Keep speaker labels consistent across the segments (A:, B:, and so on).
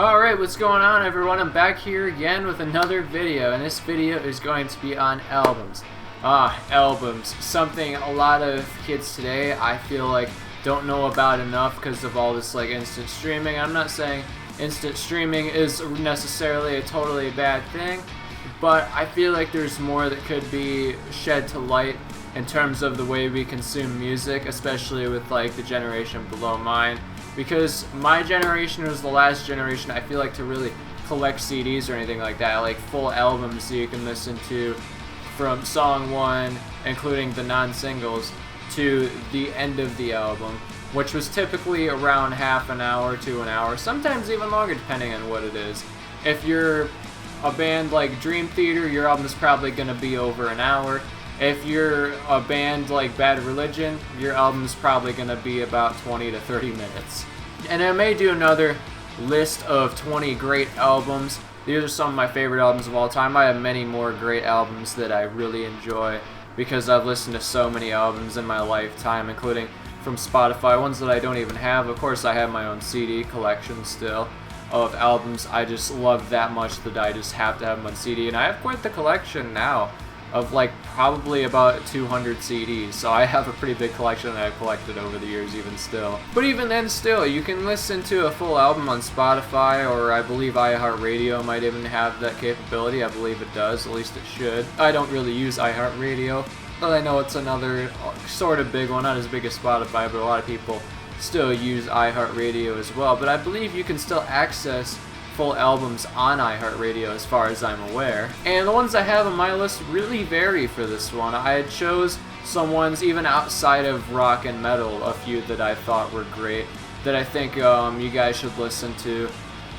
A: Alright, what's going on everyone? I'm back here again with another video, and this video is going to be on albums. Albums. Something a lot of kids today, I feel like, don't know about enough because of all this like instant streaming. I'm not saying instant streaming is necessarily a totally bad thing, but I feel like there's more that could be shed to light in terms of the way we consume music, especially with like the generation below mine. Because my generation was the last generation, I feel like, to really collect CDs or anything like that, like full albums that you can listen to from song one, including the non-singles, to the end of the album, which was typically around half an hour to an hour, sometimes even longer depending on what it is. If you're a band like Dream Theater, your album is probably going to be over an hour. If you're a band like Bad Religion, your album's probably going to be about 20 to 30 minutes. And I may do another list of 20 great albums. These are some of my favorite albums of all time. I have many more great albums that I really enjoy because I've listened to so many albums in my lifetime, including from Spotify, ones that I don't even have. Of course, I have my own CD collection still of albums I just love that much that I just have to have them on CD. And I have quite the collection now of like probably about 200 CDs, so I have a pretty big collection that I've collected over the years even still. But even then still, you can listen to a full album on Spotify, or I believe iHeartRadio might even have that capability. I believe it does, at least it should. I don't really use iHeartRadio, but I know it's another sort of big one, not as big as Spotify, but a lot of people still use iHeartRadio as well. But I believe you can still access full albums on iHeartRadio as far as I'm aware. And the ones I have on my list really vary for this one. I chose some ones even outside of rock and metal, a few that I thought were great, that I think you guys should listen to,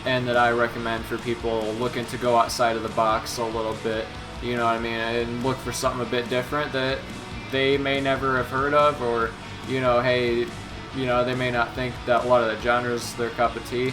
A: and that I recommend for people looking to go outside of the box a little bit, you know what I mean, and look for something a bit different that they may never have heard of, or, you know, hey, you know, they may not think that a lot of the genres is their cup of tea.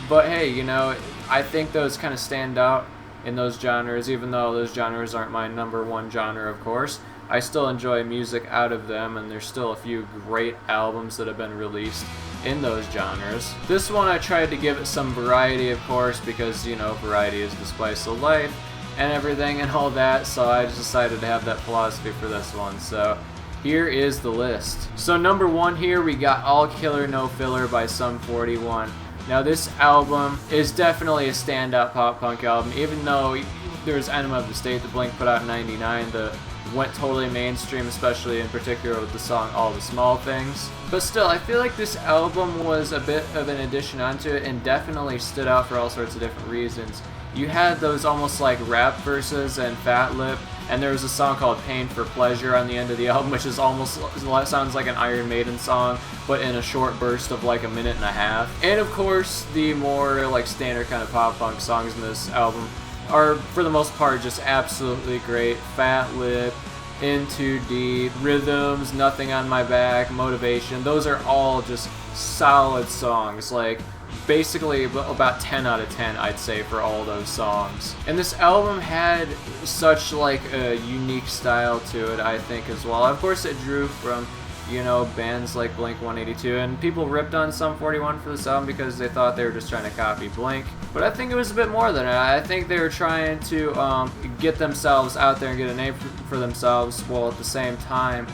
A: But hey, you know, I think those kind of stand out in those genres, even though those genres aren't my number one genre, of course. I still enjoy music out of them, and there's still a few great albums that have been released in those genres. This one I tried to give it some variety, of course, because, you know, variety is the spice of life and everything and all that, so I just decided to have that philosophy for this one. So here is the list. So number one here, we got All Killer No Filler by Sum 41. Now this album is definitely a standout pop punk album, even though there's Enema of the State that Blink put out in '99 that went totally mainstream, especially in particular with the song All the Small Things. But still, I feel like this album was a bit of an addition onto it and definitely stood out for all sorts of different reasons. You had those almost like rap verses and Fat Lip, and there was a song called Pain for Pleasure on the end of the album, which is almost sounds like an Iron Maiden song, but in a short burst of like a minute and a half. And of course, the more like standard kind of pop punk songs in this album are for the most part just absolutely great. Fat Lip, In Too Deep, Rhythms, Nothing on My Back, Motivation, those are all just solid songs. Like basically about 10 out of 10, I'd say, for all those songs. And this album had such like a unique style to it, I think, as well. Of course, it drew from, you know, bands like Blink-182, and people ripped on Sum 41 for this album because they thought they were just trying to copy Blink. But I think it was a bit more than that. I think they were trying to get themselves out there and get a name for themselves, while at the same time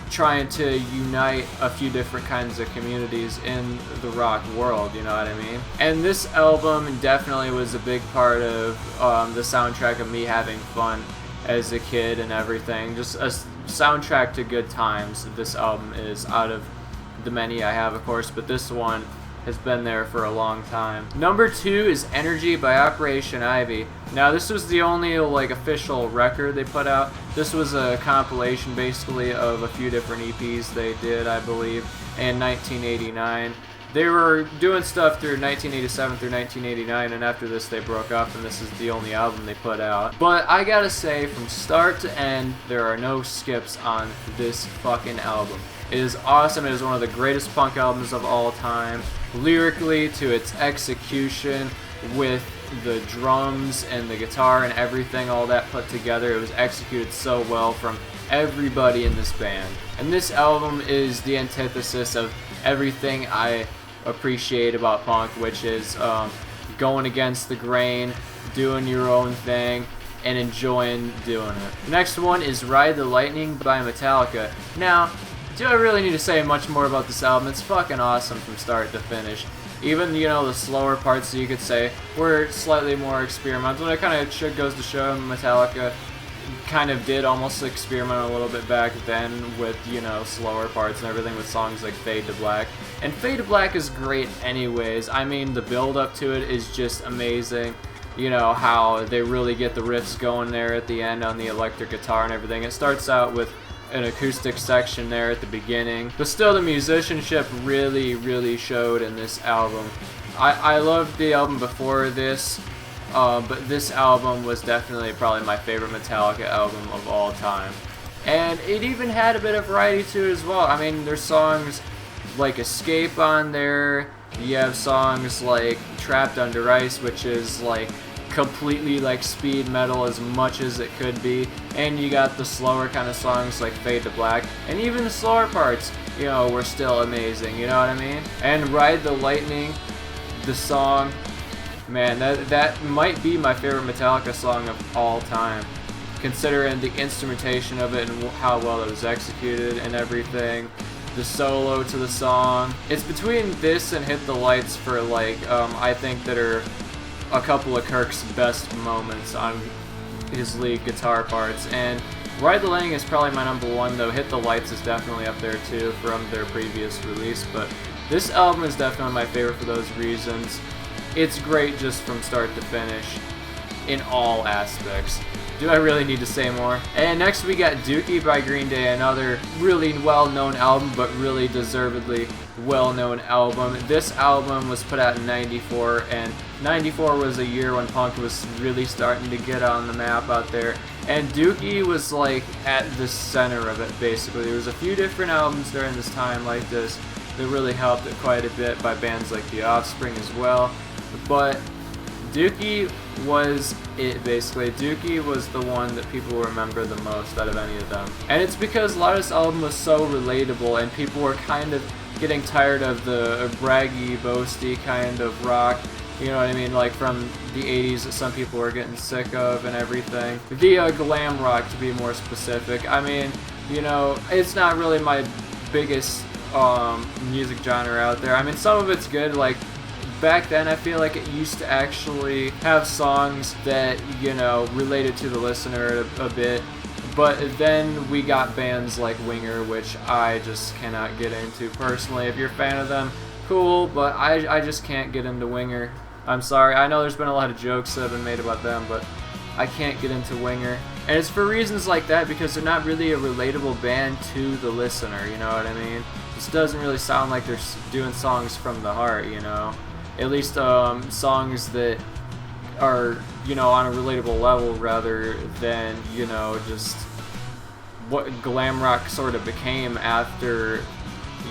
A: trying to unite a few different kinds of communities in the rock world, you know what I mean? And this album definitely was a big part of the soundtrack of me having fun as a kid and everything. Just a soundtrack to good times, this album is, out of the many I have, of course, but this one has been there for a long time. Number two is Energy by Operation Ivy. Now this was the only like official record they put out. This was a compilation basically of a few different EPs they did, I believe, in 1989. They were doing stuff through 1987 through 1989, and after this they broke up, and this is the only album they put out. But I gotta say, from start to end, there are no skips on this fucking album. It is awesome. It is one of the greatest punk albums of all time. Lyrically, to its execution, with the drums and the guitar and everything, all that put together, it was executed so well from everybody in this band. And this album is the antithesis of everything I appreciate about punk, which is going against the grain, doing your own thing, and enjoying doing it. The next one is Ride the Lightning by Metallica. Now, do I really need to say much more about this album? It's fucking awesome from start to finish. Even, you know, the slower parts, you could say, were slightly more experimental. It kind of goes to show Metallica kind of did almost experiment a little bit back then with, you know, slower parts and everything with songs like Fade to Black. And Fade to Black is great anyways. I mean, the build up to it is just amazing. You know, how they really get the riffs going there at the end on the electric guitar and everything. It starts out with an acoustic section there at the beginning, but still the musicianship really showed in this album. I loved the album before this, but this album was definitely probably my favorite Metallica album of all time. And it even had a bit of variety to it as well. I mean, there's songs like Escape on there. You have songs like Trapped Under Ice, which is like completely like speed metal as much as it could be, and you got the slower kind of songs like Fade to Black, and even the slower parts, you know, were still amazing, you know what I mean? And Ride the Lightning, the song, man, that might be my favorite Metallica song of all time, considering the instrumentation of it and how well it was executed and everything. The solo to the song, it's between this and Hit the Lights for like I think that are a couple of Kirk's best moments on his lead guitar parts. And Ride the Lightning is probably my number one, though Hit the Lights is definitely up there too from their previous release. But this album is definitely my favorite for those reasons. It's great just from start to finish in all aspects. Do I really need to say more? And next we got Dookie by Green Day, another really well-known album, but really deservedly well-known album. This album was put out in '94, and '94 was a year when punk was really starting to get on the map out there. And Dookie was like at the center of it, basically. There was a few different albums during this time like this that really helped it quite a bit by bands like the Offspring as well. But Dookie was it, basically. Dookie was the one that people remember the most out of any of them. And it's because a lot of this album was so relatable, and people were kind of getting tired of the braggy, boasty kind of rock, you know what I mean, like from the 80s that some people were getting sick of and everything. The glam rock, to be more specific. I mean, you know, it's not really my biggest music genre out there. I mean, some of it's good, like back then I feel like it used to actually have songs that, you know, related to the listener a bit, but then we got bands like Winger, which I just cannot get into personally. If you're a fan of them, cool, but I just can't get into Winger. I'm sorry, I know there's been a lot of jokes that have been made about them, but I can't get into Winger. And it's for reasons like that, because they're not really a relatable band to the listener, you know what I mean? This doesn't really sound like they're doing songs from the heart, you know? At least songs that are, you know, on a relatable level rather than, you know, just what glam rock sort of became after,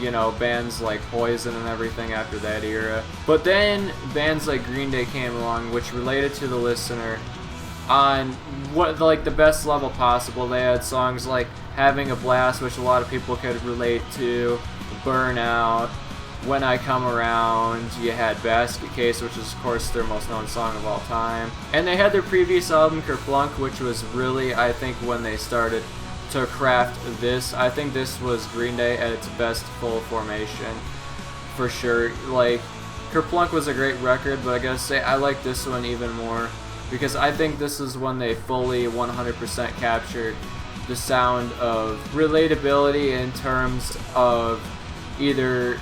A: you know, bands like Poison and everything after that era. But then bands like Green Day came along, which related to the listener on what, like, the best level possible. They had songs like Having a Blast, which a lot of people could relate to, Burnout, When I Come Around. You had Basket Case, which is of course their most known song of all time. And they had their previous album, Kerplunk, which was really, I think, when they started to craft this. I think this was Green Day at its best full formation, for sure. Like, Kerplunk was a great record, but I gotta say, I like this one even more, because I think this is when they fully 100% captured the sound of relatability in terms of either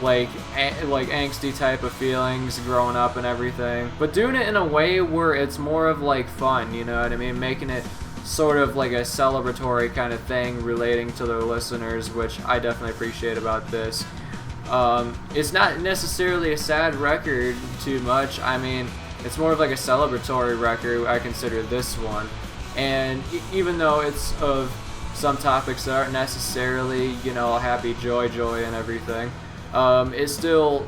A: like angsty type of feelings growing up and everything, but doing it in a way where it's more of like fun, you know what I mean? Making it sort of like a celebratory kind of thing relating to their listeners, which I definitely appreciate about this. It's not necessarily a sad record too much. I mean, it's more of like a celebratory record, I consider this one. And even though it's of some topics that aren't necessarily, you know, happy, joy and everything, it still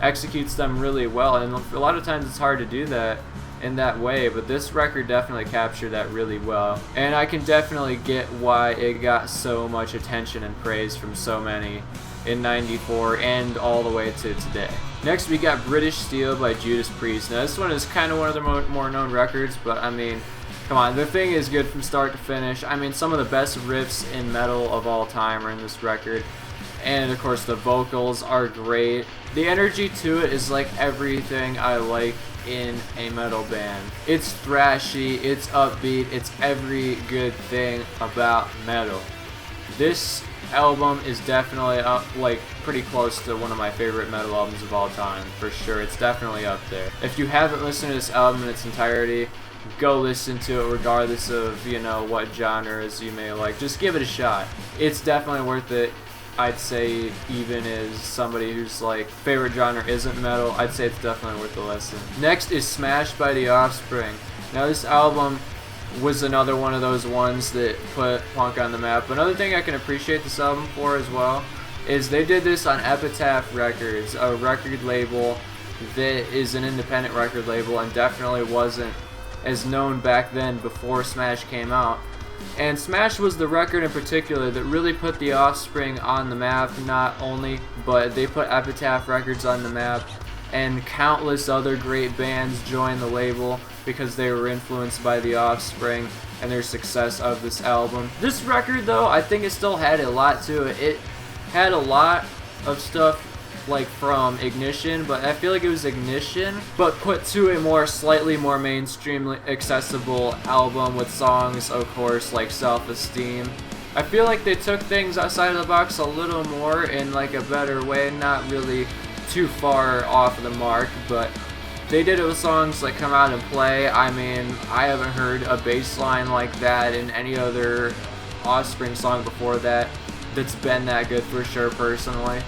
A: executes them really well, and a lot of times it's hard to do that in that way, but this record definitely captured that really well, and I can definitely get why it got so much attention and praise from so many in '94 and all the way to today. Next we got British Steel by Judas Priest. Now this one is kind of one of their more known records, but I mean, come on, the thing is good from start to finish. I mean, some of the best riffs in metal of all time are in this record. And of course the vocals are great. The energy to it is like everything I like in a metal band. It's thrashy, it's upbeat, it's every good thing about metal. This album is definitely up, like pretty close to one of my favorite metal albums of all time, for sure. It's definitely up there. If you haven't listened to this album in its entirety, go listen to it regardless of, you know, what genres you may like. Just give it a shot. It's definitely worth it. I'd say, even as somebody whose like favorite genre isn't metal, I'd say it's definitely worth the listen. Next is Smash by the Offspring. Now this album was another one of those ones that put punk on the map. Another thing I can appreciate this album for as well is they did this on Epitaph Records, a record label that is an independent record label and definitely wasn't as known back then before Smash came out. And Smash was the record in particular that really put the Offspring on the map, not only, but they put Epitaph Records on the map, and countless other great bands joined the label because they were influenced by the Offspring and their success of this album. This record though, I think it still had a lot to it. It had a lot of stuff like from Ignition, but I feel like it was Ignition but put to a slightly more mainstream accessible album with songs, of course, like Self-Esteem. I feel like they took things outside of the box a little more in like a better way, not really too far off of the mark, but they did it with songs like Come Out and Play. I mean, I haven't heard a bass line like that in any other Offspring song before that that's been that good, for sure, personally.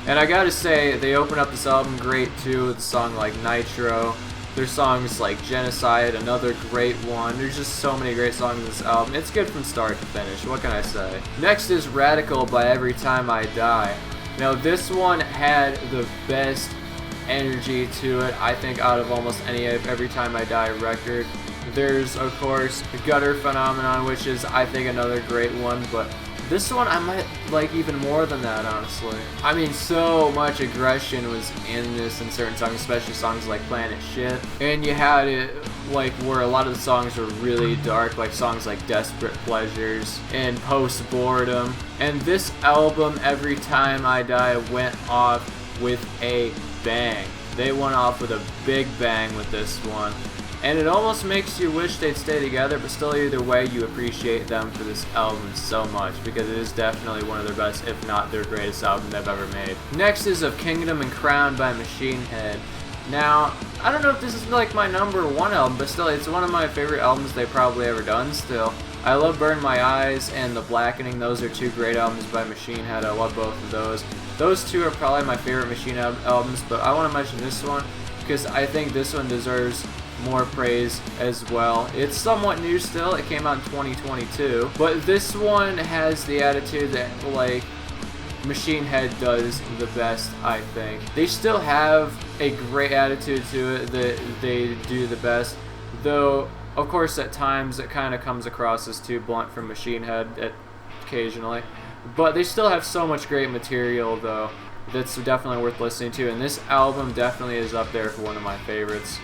A: And I gotta say, they open up this album great too with a song like Nitro. There's songs like Genocide, another great one. There's just so many great songs in this album. It's good from start to finish, what can I say? Next is Radical by Every Time I Die. Now this one had the best energy to it, I think, out of almost any Every Time I Die record. There's, of course, the Gutter Phenomenon, which is, I think, another great one, but this one I might like even more than that, honestly. I mean, so much aggression was in this in certain songs, especially songs like Planet Shit. And you had it like where a lot of the songs were really dark, like songs like Desperate Pleasures and Post Boredom. And this album, Every Time I Die, went off with a bang. They went off with a big bang with this one. And it almost makes you wish they'd stay together, but still, either way, you appreciate them for this album so much, because it is definitely one of their best, if not their greatest album they've ever made. Next is Of Kingdom and Crown by Machine Head. Now, I don't know if this is like my #1 album, but still, it's one of my favorite albums they've probably ever done still. I love Burn My Eyes and The Blackening. Those are two great albums by Machine Head. I love both of those. Those two are probably my favorite Machine Head albums, but I want to mention this one because I think this one deserves more praise as well. It's somewhat new still. It came out in 2022, but this one has the attitude that like Machine Head does the best, I think. They still have a great attitude to it that they do the best, though of course at times it kind of comes across as too blunt from Machine Head occasionally, but they still have so much great material though that's definitely worth listening to, and this album definitely is up there for one of my favorites,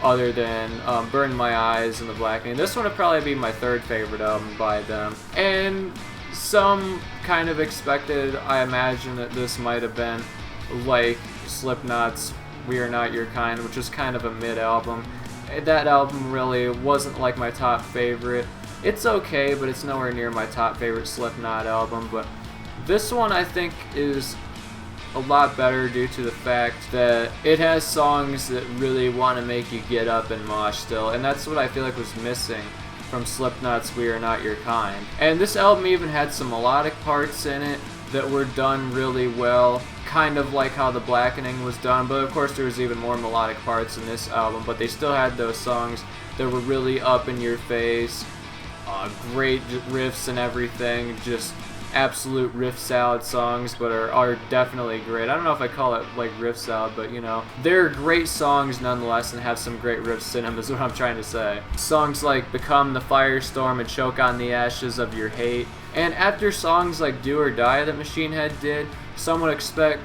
A: other than Burn My Eyes and The Blackening. This one would probably be my third favorite album by them. And some kind of expected, I imagine, that this might have been like Slipknot's We Are Not Your Kind, which is kind of a mid-album. That album really wasn't like my top favorite. It's okay, but it's nowhere near my top favorite Slipknot album. But this one I think is a lot better due to the fact that it has songs that really want to make you get up and mosh still, and that's what I feel like was missing from Slipknot's We Are Not Your Kind. And this album even had some melodic parts in it that were done really well, kind of like how The Blackening was done, but of course there was even more melodic parts in this album, but they still had those songs that were really up in your face, great riffs and everything, just absolute riff salad songs, but are definitely great. I don't know if I call it like riff salad, but you know, they're great songs nonetheless and have some great riffs in them is what I'm trying to say. Songs like Become the Firestorm and Choke on the Ashes of Your Hate. And after songs like Do or Die that Machine Head did, some would expect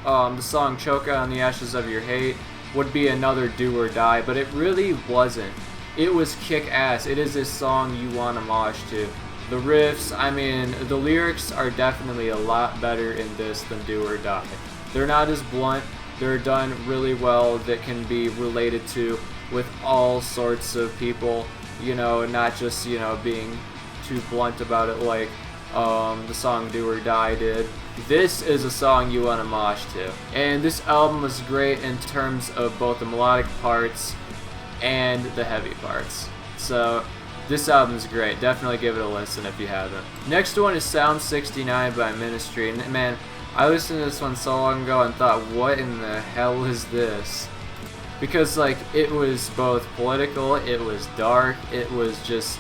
A: the song Choke on the Ashes of Your Hate would be another do or die, but it really wasn't. It was kick-ass. It is this song you want to mosh to. The riffs, I mean, the lyrics are definitely a lot better in this than Do or Die. They're not as blunt. They're done really well, that can be related to with all sorts of people, you know, not just, you know, being too blunt about it like the song Do or Die did. This is a song you want to mosh to. And this album was great in terms of both the melodic parts and the heavy parts. So this album is great. Definitely give it a listen if you haven't. Next one is Sound 69 by Ministry. And man, I listened to this one so long ago and thought, what in the hell is this? Because like, it was both political, it was dark, it was just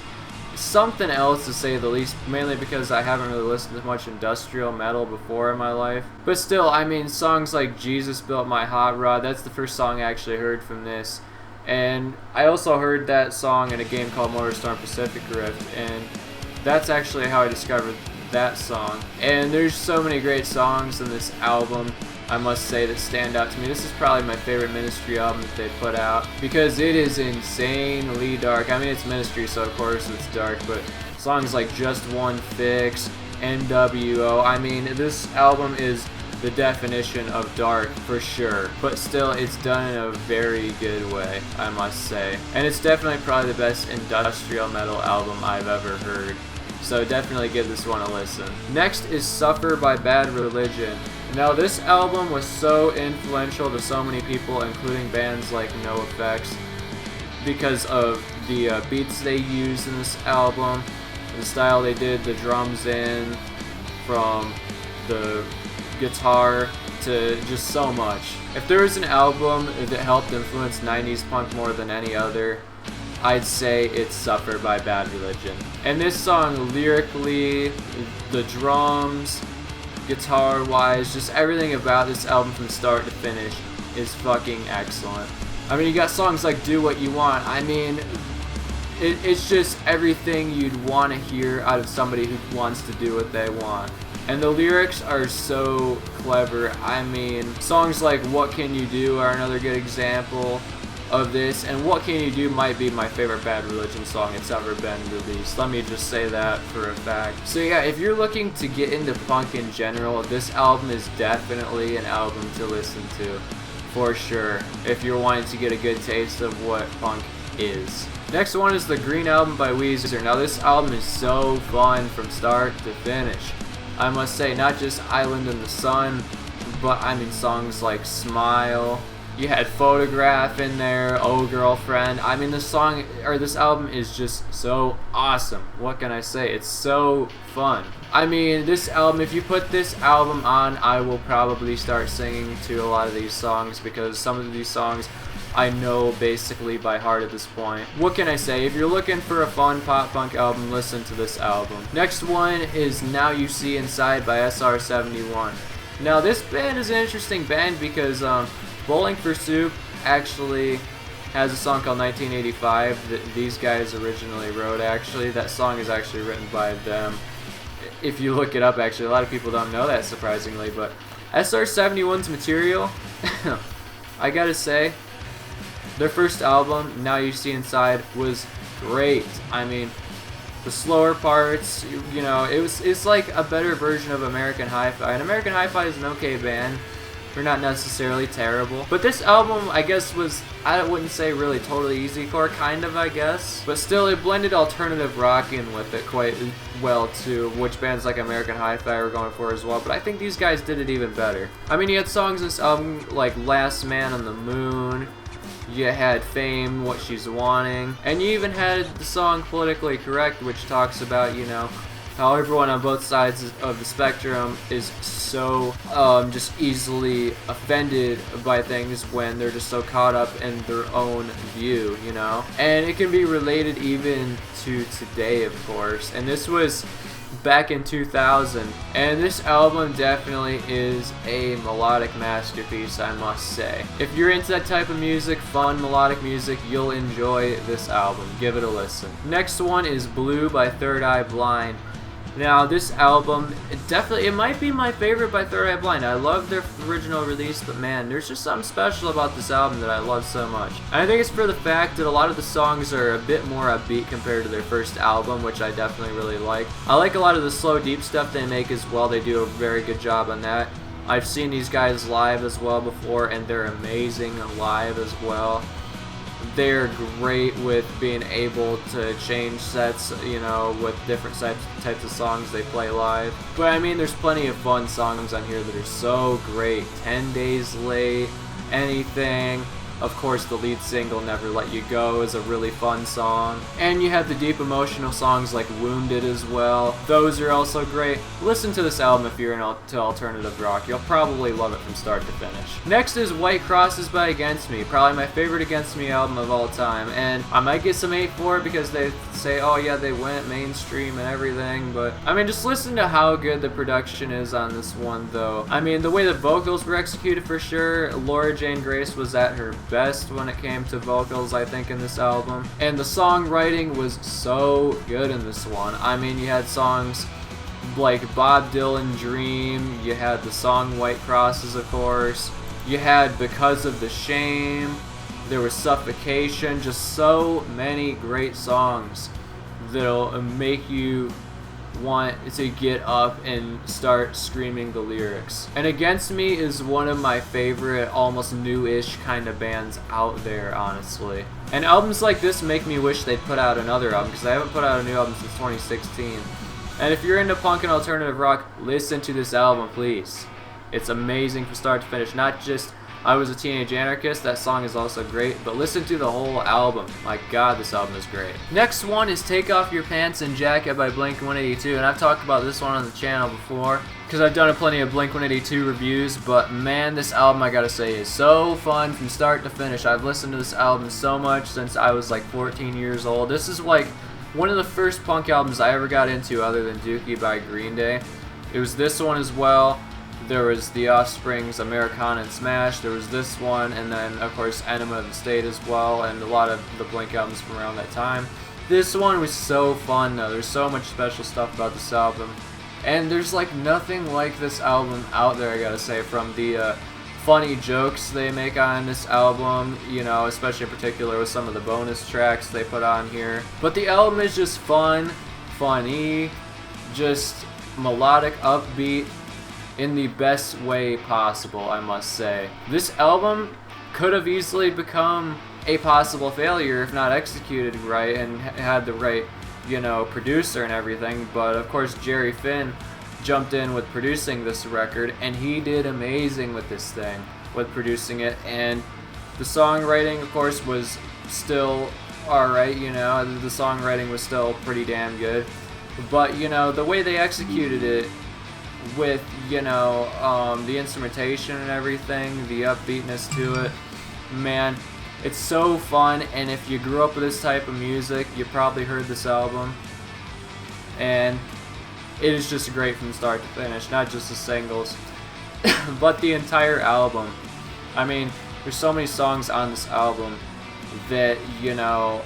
A: something else to say the least, mainly because I haven't really listened to much industrial metal before in my life. But still, I mean, songs like Jesus Built My Hot Rod, that's the first song I actually heard from this. And I also heard that song in a game called MotorStorm Pacific Rift, and that's actually how I discovered that song. And there's so many great songs in this album, I must say, that stand out to me. This is probably my favorite Ministry album that they put out, because it is insanely dark. I mean, it's Ministry, so of course it's dark, but songs like Just One Fix, NWO, I mean, this album is the definition of dark for sure, but still it's done in a very good way, I must say. And it's definitely probably the best industrial metal album I've ever heard. So definitely give this one a listen. Next is Suffer by Bad Religion. Now this album was so influential to so many people, including bands like NOFX, because of the beats they used in this album, the style they did the drums in, from the guitar to just so much. If there was an album that helped influence 90s punk more than any other, I'd say it's Suffer by Bad Religion. And this song, lyrically, the drums, guitar-wise, just everything about this album from start to finish is fucking excellent. I mean, you got songs like Do What You Want. I mean, it's just everything you'd want to hear out of somebody who wants to do what they want. And the lyrics are so clever. I mean, songs like What Can You Do are another good example of this, and What Can You Do might be my favorite Bad Religion song that's ever been released. Let me just say that for a fact. So yeah, if you're looking to get into punk in general, this album is definitely an album to listen to, for sure, if you're wanting to get a good taste of what punk is. Next one is the Green Album by Weezer. Now this album is so fun from start to finish. I must say, not just Island in the Sun, but I mean songs like Smile. You had Photograph in there, Oh Girlfriend. I mean, this album is just so awesome. What can I say? It's so fun. I mean, this album, if you put this album on, I will probably start singing to a lot of these songs, because some of these songs I know basically by heart at this point. What can I say? If you're looking for a fun pop punk album, listen to this album. Next one is Now You See Inside by SR71. Now this band is an interesting band because Bowling for Soup actually has a song called 1985 that these guys originally wrote. Actually, that song is actually written by them. If you look it up, actually, a lot of people don't know that, surprisingly, but SR71's material, I gotta say, their first album, Now You See Inside, was great. I mean, the slower parts, you know, it's like a better version of American Hi-Fi. And American Hi-Fi is an okay band. They're not necessarily terrible. But this album, I guess, was, I wouldn't say really totally easycore, kind of, I guess. But still, it blended alternative rock in with it quite well, too, which bands like American Hi-Fi were going for as well. But I think these guys did it even better. I mean, you had songs in this album like Last Man on the Moon. You had Fame, What She's Wanting. And you even had the song Politically Correct, which talks about, you know, how everyone on both sides of the spectrum is so just easily offended by things when they're just so caught up in their own view, you know? And it can be related even to today, of course. And this was back in 2000. And this album definitely is a melodic masterpiece, I must say. If you're into that type of music, fun melodic music, you'll enjoy this album. Give it a listen. Next one is Blue by Third Eye Blind. Now this album, it might be my favorite by Third Eye Blind. I love their original release, but man, there's just something special about this album that I love so much. And I think it's for the fact that a lot of the songs are a bit more upbeat compared to their first album, which I definitely really like. I like a lot of the slow, deep stuff they make as well. They do a very good job on that. I've seen these guys live as well before, and they're amazing live as well. They're great with being able to change sets, you know, with different types of songs they play live. But I mean, there's plenty of fun songs on here that are so great. 10 Days Late, Anything. Of course, the lead single, Never Let You Go, is a really fun song. And you have the deep emotional songs like Wounded as well. Those are also great. Listen to this album if you're into alternative rock. You'll probably love it from start to finish. Next is White Crosses by Against Me. Probably my favorite Against Me album of all time. And I might get some hate for it because they say, oh yeah, they went mainstream and everything. But I mean, just listen to how good the production is on this one though. I mean, the way the vocals were executed for sure. Laura Jane Grace was at her best when it came to vocals, I think, in this album. And the songwriting was so good in this one. I mean, you had songs like Bob Dylan Dream, you had the song White Crosses, of course, you had Because of the Shame, there was Suffocation, just so many great songs that'll make you want to get up and start screaming the lyrics. And Against Me is one of my favorite, almost new-ish kind of bands out there, honestly. And albums like this make me wish they'd put out another album, because they haven't put out a new album since 2016. And if you're into punk and alternative rock, listen to this album, please. It's amazing from start to finish. Not just I Was a Teenage Anarchist, that song is also great, but listen to the whole album. My god, this album is great. Next one is Take Off Your Pants and Jacket by Blink-182, and I've talked about this one on the channel before, because I've done plenty of Blink-182 reviews, but man, this album, I gotta say, is so fun from start to finish. I've listened to this album so much since I was like 14 years old. This is like one of the first punk albums I ever got into other than Dookie by Green Day. It was this one as well. There was the Offspring's Americana and Smash, there was this one, and then of course Enema of the State as well, and a lot of the Blink albums from around that time. This one was so fun though, there's so much special stuff about this album, and there's like nothing like this album out there, I gotta say, from the funny jokes they make on this album, you know, especially in particular with some of the bonus tracks they put on here. But the album is just fun, funny, just melodic, upbeat, in the best way possible, I must say. This album could have easily become a possible failure if not executed right and had the right, you know, producer and everything, but of course Jerry Finn jumped in with producing this record, and he did amazing with this thing, with producing it, and the songwriting, of course, was still alright, you know, the songwriting was still pretty damn good, but, you know, the way they executed it, with, you know, the instrumentation and everything, the upbeatness to it, man, it's so fun. And if you grew up with this type of music, you probably heard this album, and it is just great from start to finish, not just the singles but the entire album. I mean, there's so many songs on this album that, you know,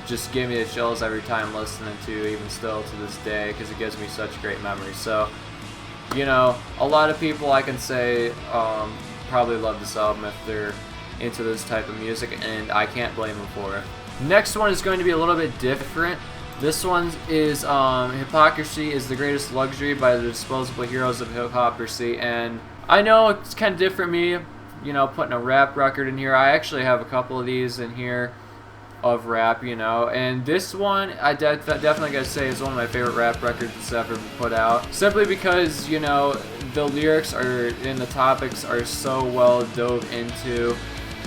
A: just give me the chills every time listening to, even still to this day, because it gives me such great memories. So, you know, a lot of people, I can say, probably love this album if they're into this type of music, and I can't blame them for it. Next one is going to be a little bit different. This one is Hypocrisy is the Greatest Luxury by the Disposable Heroes of Hiphoprisy, and I know it's kind of different me, you know, putting a rap record in here. I actually have a couple of these in here of rap, you know, and this one I definitely gotta say is one of my favorite rap records that's ever been put out, simply because, you know, the lyrics are and the topics are so well dove into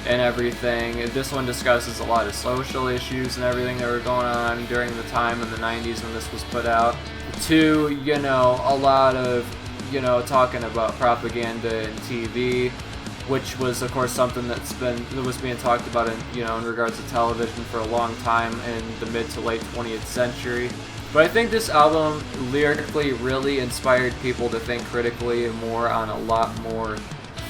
A: and everything. This one discusses a lot of social issues and everything that were going on during the time in the 90s when this was put out, to, you know, a lot of, you know, talking about propaganda and TV, which was, of course, something that was being talked about in, you know, in regards to television for a long time in the mid to late 20th century. But I think this album lyrically really inspired people to think critically more on a lot more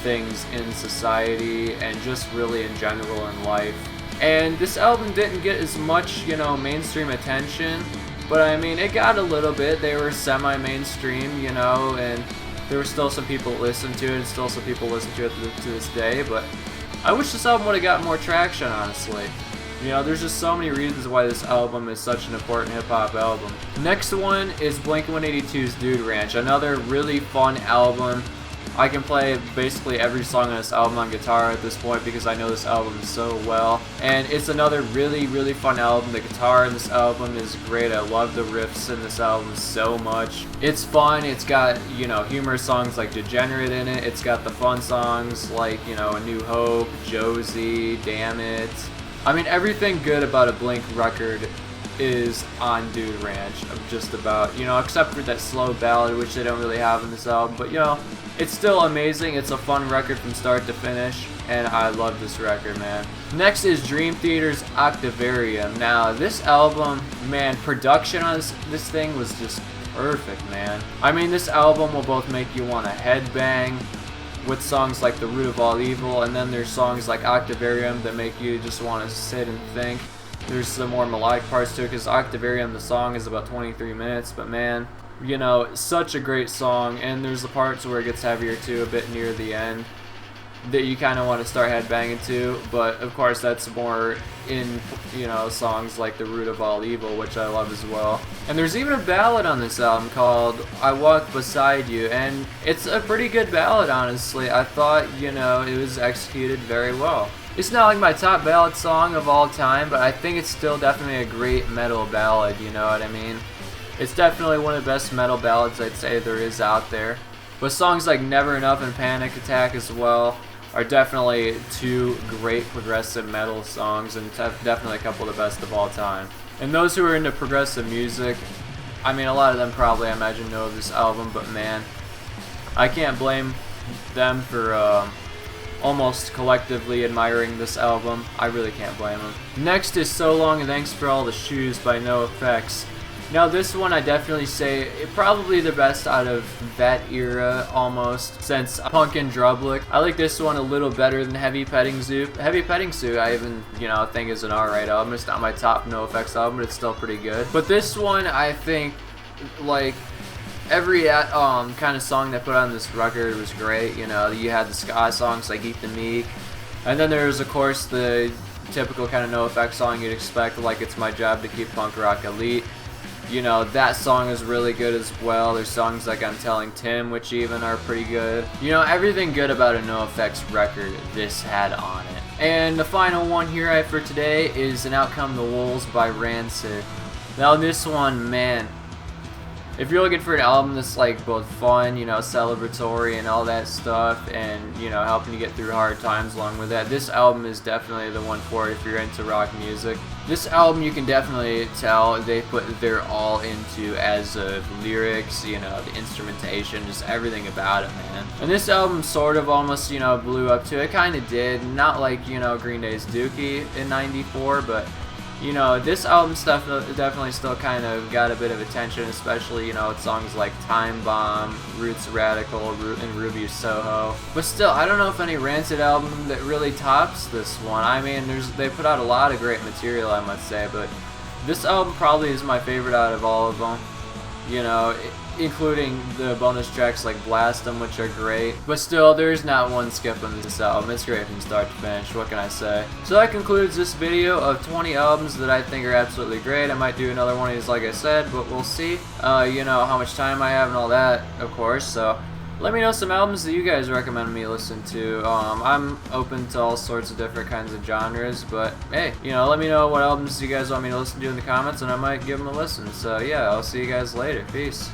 A: things in society and just really in general in life. And this album didn't get as much, you know, mainstream attention but I mean, it got a little bit. They were semi-mainstream, you know, and there were still some people that listened to it, and still some people listen to it to this day, but I wish this album would have got more traction, honestly. You know, there's just so many reasons why this album is such an important hip-hop album. Next one is Blink-182's Dude Ranch, another really fun album. I can play basically every song on this album on guitar at this point because I know this album so well. And it's another really, really fun album. The guitar in this album is great. I love the riffs in this album so much. It's fun. It's got, you know, humorous songs like Degenerate in it. It's got the fun songs like, you know, A New Hope, Josie, Damn It. I mean, everything good about a Blink record is on Dude Ranch, just about, you know, except for that slow ballad, which they don't really have in this album, but, you know, it's still amazing. It's a fun record from start to finish, and I love this record, man. Next is Dream Theater's Octavarium. Now, this album, man, production on this thing was just perfect, man. I mean, this album will both make you want to headbang with songs like The Root of All Evil, and then there's songs like Octavarium that make you just want to sit and think. There's some more melodic parts to it, because Octavarium, the song is about 23 minutes, but man, you know, such a great song, and there's the parts where it gets heavier too, a bit near the end, that you kind of want to start headbanging to, but of course that's more in, you know, songs like The Root of All Evil, which I love as well. And there's even a ballad on this album called I Walk Beside You, and it's a pretty good ballad, honestly. I thought, you know, it was executed very well. It's not like my top ballad song of all time, but I think it's still definitely a great metal ballad, you know what I mean? It's definitely one of the best metal ballads I'd say there is out there. But songs like Never Enough and Panic Attack as well are definitely two great progressive metal songs, and definitely a couple of the best of all time. And those who are into progressive music, I mean, a lot of them probably, I imagine, know this album, but man, I can't blame them for almost collectively admiring this album. I really can't blame them. Next is So Long and Thanks for All the Shoes by NOFX. Now this one I definitely say probably the best out of that era almost, since Punk and Drublick. I like this one a little better than Heavy Petting Zoo. Heavy Petting Zoo I even, you know, think is an alright album. It's not my top NOFX album, but it's still pretty good. But this one I think, like, every kind of song they put on this record was great. You know, you had the ska songs like Eat the Meek, and then there's of course the typical kind of NOFX song you'd expect, like It's My Job to Keep Punk Rock Elite. You know, that song is really good as well. There's songs like I'm Telling Tim, which even are pretty good. You know, everything good about a NOFX record this had on it. And the final one here I have for today is An Out Come the Wolves by Rancid. Now this one, man, if you're looking for an album that's like both fun, you know, celebratory and all that stuff, and, you know, helping you get through hard times along with that, this album is definitely the one for it if you're into rock music. This album, you can definitely tell they put their all into, as of lyrics, you know, the instrumentation, just everything about it, man. And this album sort of almost, you know, blew up too. It kind of did. Not like, you know, Green Day's Dookie in '94, but, you know, this album stuff definitely still kind of got a bit of attention, especially, you know, with songs like Time Bomb, Roots Radical, and Ruby Soho. But still, I don't know if any Rancid album that really tops this one. I mean, they put out a lot of great material, I must say, but this album probably is my favorite out of all of them. You know, including the bonus tracks like Blast 'Em, which are great. But still, there's not one skip on this album. It's great from start to finish, what can I say? So that concludes this video of 20 albums that I think are absolutely great. I might do another one of these like I said, but we'll see. You know, how much time I have and all that, of course, so let me know some albums that you guys recommend me listen to. I'm open to all sorts of different kinds of genres, but hey, you know, let me know what albums you guys want me to listen to in the comments, and I might give them a listen. So yeah, I'll see you guys later. Peace.